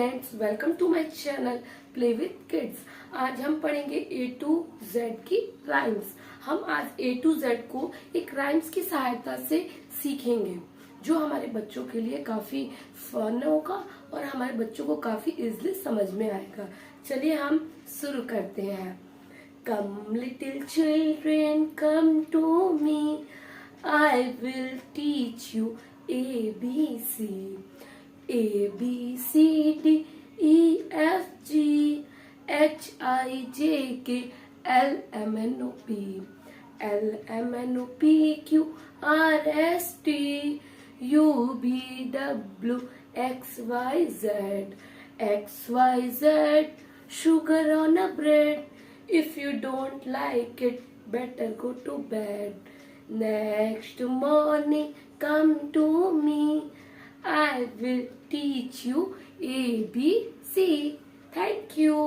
Friends, welcome to my channel play with kids. आज हम पढ़ेंगे ए टू जेड की राइम्स। हम आज ए टू जेड को एक राइम्स की सहायता से सीखेंगे, जो हमारे बच्चों के लिए काफी फन होगा और हमारे बच्चों को काफी इजीली समझ में आएगा। चलिए हम शुरू करते हैं। Come little children come to me, I will teach you ABC. A B C D E F G H I J K L M N O P L M N O P Q R S T U V W X Y Z X Y Z sugar on a bread. If you don't like it, better go to bed. Next morning come to me, I will teach you ABC. Thank you.